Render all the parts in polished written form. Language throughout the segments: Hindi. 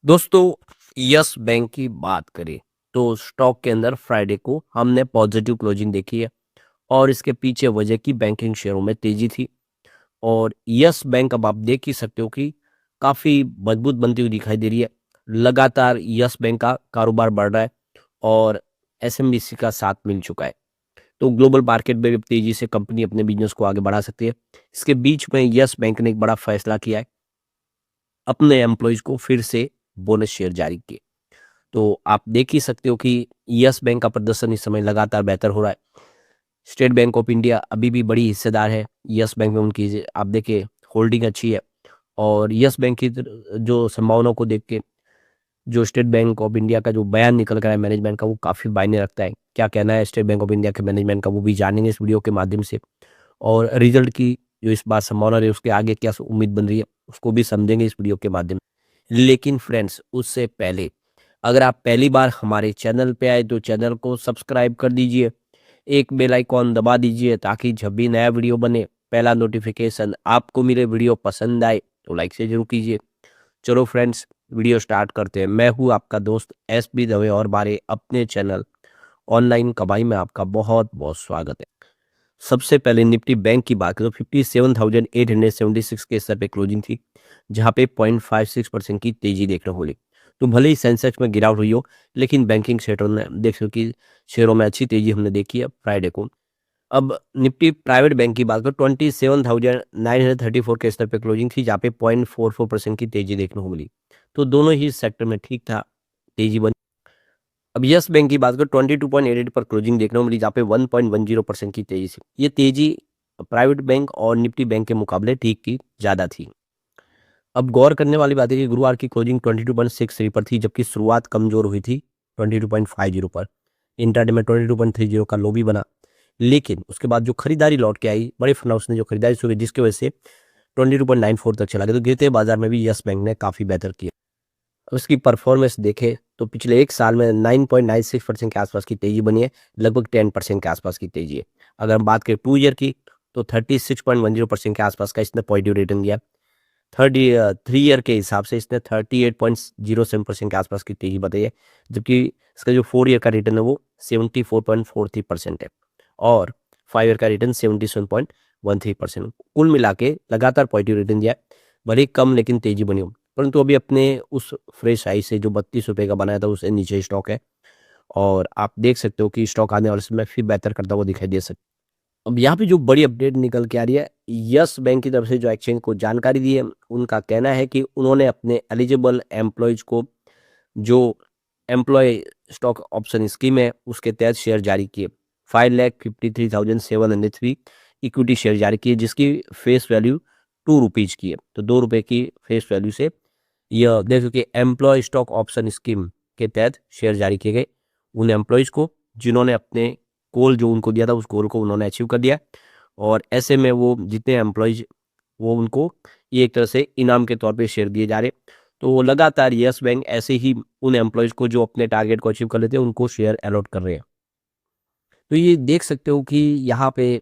दोस्तों, यस बैंक की बात करें तो स्टॉक के अंदर फ्राइडे को हमने पॉजिटिव क्लोजिंग देखी है और इसके पीछे वजह की बैंकिंग शेयरों में तेजी थी। और यस बैंक अब आप देख ही सकते हो कि काफ़ी मजबूत बनती हुई दिखाई दे रही है। लगातार यस बैंक का कारोबार बढ़ रहा है और एसएमबीसी का साथ मिल चुका है। तो ग्लोबल मार्केट में भी तेजी से कंपनी अपने बिजनेस को आगे बढ़ा सकती है। इसके बीच में यस बैंक ने एक बड़ा फैसला किया है, अपने एम्प्लॉयज़ को फिर से बोनस शेयर जारी किए। तो आप देख ही सकते हो कि यस बैंक का प्रदर्शन इस समय लगातार बेहतर हो रहा है। स्टेट बैंक ऑफ इंडिया अभी भी बड़ी हिस्सेदार है यस बैंक में, उनकी आप देखिए होल्डिंग अच्छी है। और यस बैंक की जो संभावनाओं को देख के जो स्टेट बैंक ऑफ इंडिया का जो बयान निकल कर है मैनेजमेंट का, वो काफ़ी मायने रखता है। क्या कहना है स्टेट बैंक ऑफ इंडिया के मैनेजमेंट का, वो भी जानेंगे इस वीडियो के माध्यम से। और रिजल्ट की जो इस बार संभावना रही, उसके आगे क्या उम्मीद बन रही है, उसको भी समझेंगे इस वीडियो के माध्यम से। लेकिन फ्रेंड्स, उससे पहले अगर आप पहली बार हमारे चैनल पे आए तो चैनल को सब्सक्राइब कर दीजिए, एक बेल आइकॉन दबा दीजिए ताकि जब भी नया वीडियो बने पहला नोटिफिकेशन आपको मिले। वीडियो पसंद आए तो लाइक से जरूर कीजिए। चलो फ्रेंड्स, वीडियो स्टार्ट करते हैं। मैं हूँ आपका दोस्त एस बी दवे और हमारे अपने चैनल ऑनलाइन कमाई में आपका बहुत बहुत स्वागत है। सबसे पहले निफ्टी बैंक की बात करें तो 57,876 के स्तर पे क्लोजिंग थी, जहां पे 0.56% की तेजी देखने को मिली। तो भले ही सेंसेक्स में गिरावट हुई हो, लेकिन बैंकिंग सेक्टर में देख सको कि शेयरों में अच्छी तेजी हमने देखी है फ्राइडे को। अब निफ्टी प्राइवेट बैंक की बात करें 27,934 के स्तर पे क्लोजिंग थी, जहाँ पे 0.44% की तेजी देखने को मिली। तो दोनों ही सेक्टर में ठीक था, तेजी बनी। अब यस बैंक की बात करें 22.88 पर क्लोजिंग देखने को मिली, जहाँ पे 1.10% की तेजी से ये तेजी प्राइवेट बैंक और निफ्टी बैंक के मुकाबले ठीक की ज्यादा थी। अब गौर करने वाली बात है कि गुरुवार की क्लोजिंग 22.63 पर थी, जबकि शुरुआत कमजोर हुई थी 22.50 पर। इंट्राडे में 22.30 का लो भी बना, लेकिन उसके बाद जो खरीदारी लौट के आई, बड़े फंड हाउस ने जो खरीदारी शुरू की, जिसकी वजह से 22.94 तक चला गया। तो गिरते बाजार में भी यस बैंक ने काफी बेहतर किया। उसकी परफॉर्मेंस देखें तो पिछले एक साल में 9.96% के आसपास की तेजी बनी है, लगभग 10% के आसपास की तेजी है। अगर हम बात करें 2 ईयर की तो 36.10% के आसपास का इसने पॉजिटिव रिटर्न दिया। 3 ईयर के हिसाब से इसने 38.07% के आसपास की तेजी बताई है, जबकि इसका जो 4 ईयर का रिटर्न है वो 74.43% है और 5 ईयर का रिटर्न 77.13%। कुल मिला के लगातार पॉजिटिव रिटर्न दिया है, भले ही कम लेकिन तेजी बनी हो। परंतु अभी अपने उस फ्रेश हाई से जो 32 रुपये का बनाया था उससे नीचे स्टॉक है और आप देख सकते हो कि स्टॉक आने वाले समय फिर बेहतर करता हुआ दिखाई दे सकता है। अब यहाँ पे जो बड़ी अपडेट निकल के आ रही है, यस बैंक की तरफ से जो एक्सचेंज को जानकारी दी है, उनका कहना है कि उन्होंने अपने एलिजिबल एम्प्लॉयज को जो एम्प्लॉय स्टॉक ऑप्शन स्कीम है उसके तहत शेयर जारी किए। 5,53,703 इक्विटी शेयर जारी किए, जिसकी फेस वैल्यू ₹2 की है। तो ₹2 की फेस वैल्यू से यह देखो कि एम्प्लॉय स्टॉक ऑप्शन स्कीम के तहत शेयर जारी किए गए उन एम्प्लॉयज को जिन्होंने अपने गोल जो उनको दिया था उस गोल को उन्होंने अचीव कर दिया। और ऐसे में वो जितने एम्प्लॉयज वो उनको ये एक तरह से इनाम के तौर पे शेयर दिए जा रहे। तो लगातार यस बैंक ऐसे ही उन एम्प्लॉयज को जो अपने टारगेट को अचीव कर लेते हैं उनको शेयर अलॉट कर रहे हैं। तो ये देख सकते हो कि यहाँ पे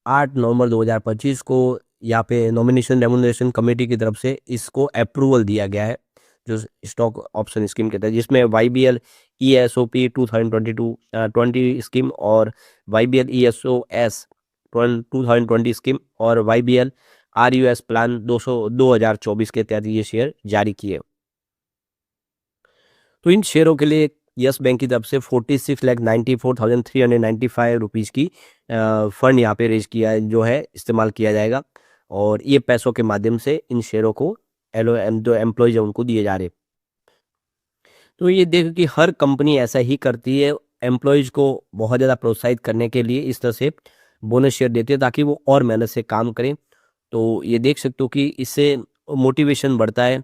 8 नवंबर 2025 को यहाँ पे नॉमिनेशन रेमुनरेशन कमेटी की तरफ से इसको अप्रूवल दिया गया है, जो स्टॉक ऑप्शन स्कीम के तहत, जिसमें वाईबीएल ईएसओपी 2020 स्कीम और वाईबीएल ईएसओएस 2020 स्कीम और वाईबीएल आरयूएस प्लान 2024 के तहत ये शेयर जारी किए। तो इन शेयरों के लिए यस बैंक की तरफ से 46,94,395 रुपीज़ की फंड यहाँ पे रेज किया जो है इस्तेमाल किया जाएगा और ये पैसों के माध्यम से इन शेयरों को जो एम्प्लॉयज है उनको दिए जा रहे। तो ये देखो कि हर कंपनी ऐसा ही करती है, एम्प्लॉयज को बहुत ज़्यादा प्रोत्साहित करने के लिए इस तरह से बोनस शेयर देते हैं ताकि वो और मेहनत से काम करें। तो ये देख सकते हो कि इससे मोटिवेशन बढ़ता है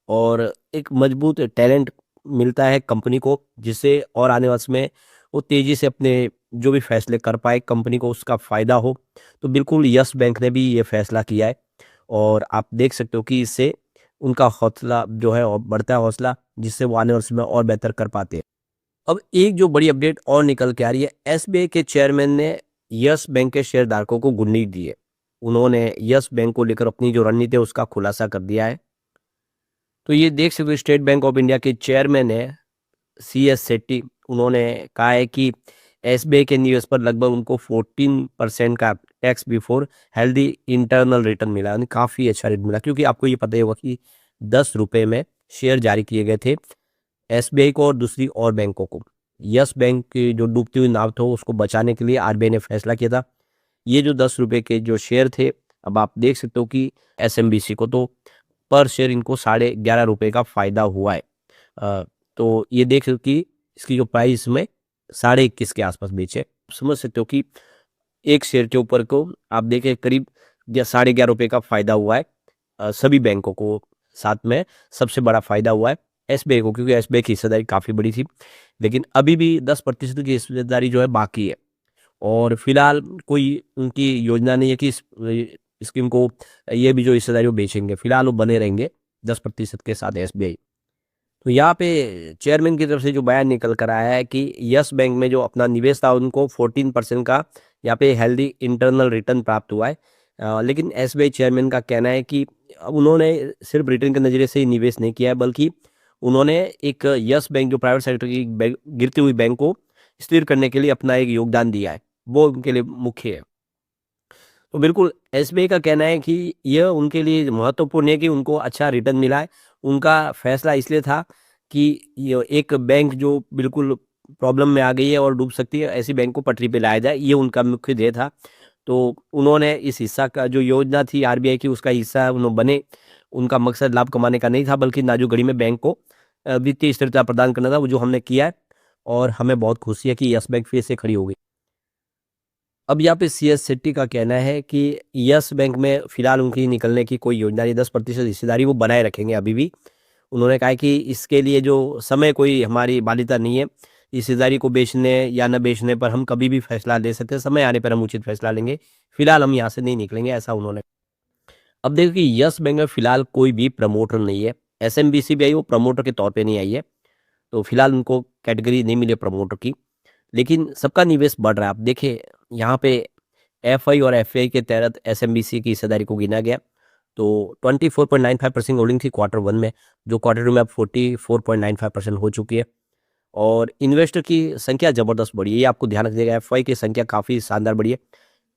और एक मजबूत टैलेंट मिलता है कंपनी को, जिससे और आने वाले समय वो तेज़ी से अपने जो भी फैसले कर पाए, कंपनी को उसका फ़ायदा हो। तो बिल्कुल यस बैंक ने भी ये फैसला किया है और आप देख सकते हो कि इससे उनका हौसला जो है और बढ़ता है हौसला, जिससे वो आने वाले समय और बेहतर कर पाते हैं। अब एक जो बड़ी अपडेट और निकल के आ रही है, एसबीआई के चेयरमैन ने यस बैंक के शेयरधारकों को गुड न्यूज़ दी है। उन्होंने यस बैंक को लेकर अपनी जो रणनीति है उसका खुलासा कर दिया है। तो ये देख सकते हो स्टेट बैंक ऑफ इंडिया के चेयरमैन है CS सेट्टी, उन्होंने कहा है कि एसबीआई के निवेश पर लगभग उनको 14% का tax before healthy internal return मिला, यानी काफ़ी अच्छा रेट मिला। क्योंकि आपको ये पता ही होगा कि 10 रुपये में शेयर जारी किए गए थे एसबीआई को और दूसरी और बैंकों को। यस बैंक की जो डूबती हुई नाव था उसको बचाने के लिए आरबीआई ने फैसला किया था। ये जो 10 रुपये के जो शेयर थे, अब आप देख सकते हो कि एसएमबीसी को तो पर शेयर इनको 11.5 रुपये का फ़ायदा हुआ है। अ, तो ये देख सकते हो कि इसकी जो प्राइस में 21.5 के आसपास बेचे। समझ सकते हो कि एक शेयर के ऊपर को आप देखें करीब 11.5 रुपये का फ़ायदा हुआ है सभी बैंकों को। साथ में सबसे बड़ा फ़ायदा हुआ है एसबीआई को, क्योंकि एसबीआई की हिस्सेदारी काफ़ी बड़ी थी, लेकिन अभी भी 10% की हिस्सेदारी जो है बाकी है। और फिलहाल कोई उनकी योजना नहीं है कि इस स्कीम को, ये भी जो हिस्सेदारी वो बेचेंगे। फिलहाल वो बने रहेंगे 10% के साथ एसबीआई। तो यहाँ पे चेयरमैन की तरफ से जो बयान निकल कर आया है कि यस बैंक में जो अपना निवेश था उनको 14% का यहाँ पे हेल्दी इंटरनल रिटर्न प्राप्त हुआ है। लेकिन एसबीआई चेयरमैन का कहना है कि उन्होंने सिर्फ रिटर्न के नज़रिए से ही निवेश नहीं किया है, बल्कि उन्होंने एक यस बैंक जो प्राइवेट सेक्टर की गिरती हुई बैंक को स्थिर करने के लिए अपना एक योगदान दिया है, वो उनके लिए मुख्य है। तो बिल्कुल एसबीआई का कहना है कि यह उनके लिए महत्वपूर्ण है कि उनको अच्छा रिटर्न मिला है। उनका फैसला इसलिए था कि ये एक बैंक जो बिल्कुल प्रॉब्लम में आ गई है और डूब सकती है, ऐसी बैंक को पटरी पे लाया जाए, ये उनका मुख्य ध्येय था। तो उन्होंने इस हिस्सा का जो योजना थी आरबीआई की, उसका हिस्सा उन्होंने बने। उनका मकसद लाभ कमाने का नहीं था, बल्कि नाजुक घड़ी में बैंक को वित्तीय स्थिरता प्रदान करना था, वो जो हमने किया है। और हमें बहुत खुशी है कि यस बैंक फिर से खड़ी हो गई। अब यहाँ पे CS सेट्टी का कहना है कि यस बैंक में फिलहाल उनकी निकलने की कोई योजना नहीं, 10% हिस्सेदारी वो बनाए रखेंगे अभी भी। उन्होंने कहा है कि इसके लिए जो समय कोई हमारी बाध्यता नहीं है, हिस्सेदारी को बेचने या न बेचने पर हम कभी भी फैसला ले सकते हैं, समय आने पर हम उचित फैसला लेंगे। फिलहाल हम यहाँ से नहीं निकलेंगे, ऐसा उन्होंने। अब देखो कि यस बैंक में फिलहाल कोई भी प्रमोटर नहीं है। एसएमबीसी भी आई, वो प्रमोटर के तौर पे नहीं आई है, तो फिलहाल उनको कैटेगरी नहीं मिली प्रमोटर की। लेकिन सबका निवेश बढ़ रहा है। आप देखिए यहाँ पे एफआई और एफआई के तहत एसएमबीसी की हिस्सेदारी को गिना गया, तो 24.95% होल्डिंग थी क्वार्टर वन में, जो क्वार्टर टू में अब 44.95% हो चुकी है। और इन्वेस्टर की संख्या ज़बरदस्त बढ़ी है, ये आपको ध्यान रखिएगा। एफआई की संख्या काफ़ी शानदार बढ़ी है।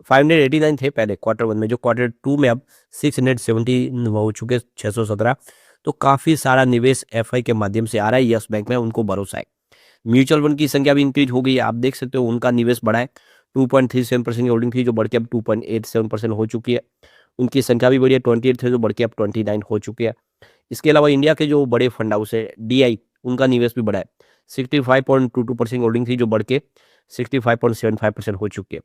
589 थे पहले क्वार्टर वन में, जो क्वार्टर टू में अब 670 हो चुके, 617। तो काफ़ी सारा निवेश एफआई के माध्यम से आ रहा है यस बैंक में, उनको भरोसा है। म्यूचुअल फंड की संख्या भी इंक्रीज हो गई है, आप देख सकते हो उनका निवेश बढ़ा है। 2.37% की होल्डिंग थी, जो बढ़ के अब 2.87% हो चुकी है। उनकी संख्या भी बढ़ी है, 28 थे जो बढ़ के अब 29 हो चुके हैं। इसके अलावा इंडिया के जो बड़े फंड हाउस है डीआई, उनका निवेश भी बढ़ा है। 65.22% होल्डिंग थी, जो बढ़ के 65.75% हो चुकी है।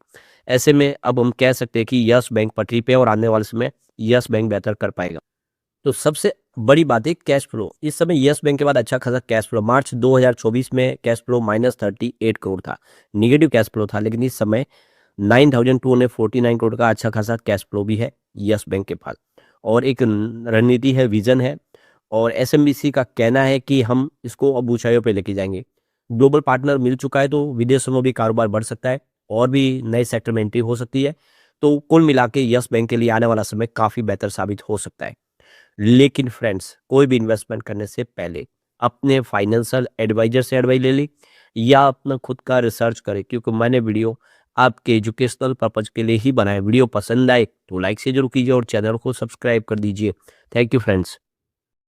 ऐसे में अब हम कह सकते हैं कि यस बैंक पटरी पे, और आने वाले समय यस बैंक बेहतर कर पाएगा। तो सबसे बड़ी बात है कैश फ्लो। इस समय यस बैंक के बाद अच्छा खासा कैश फ्लो, मार्च 2024 में कैश फ्लो -38 करोड़ था, निगेटिव कैश फ्लो था। लेकिन इस समय 9249 करोड़ का अच्छा खासा कैश फ्लो भी है यस बैंक के पास, और एक रणनीति है, विजन है। और एसएमबीसी का कहना है कि हम इसको अब ऊंचाइयों पे लेके जाएंगे। ग्लोबल पार्टनर मिल चुका है, तो विदेशों में भी कारोबार बढ़ सकता है, और भी नए सेक्टर में एंट्री हो सकती है। तो कुल मिला के यस बैंक के लिए आने वाला समय काफ़ी बेहतर साबित हो सकता है। लेकिन फ्रेंड्स, कोई भी इन्वेस्टमेंट करने से पहले अपने फाइनेंशियल एडवाइजर से एडवाइस ले ली, या अपना खुद का रिसर्च करें, क्योंकि मैंने वीडियो आपके एजुकेशनल पर्पज के लिए ही बनाया। वीडियो पसंद आए तो लाइक से जरूर कीजिए और चैनल को सब्सक्राइब कर दीजिए। Thank you friends.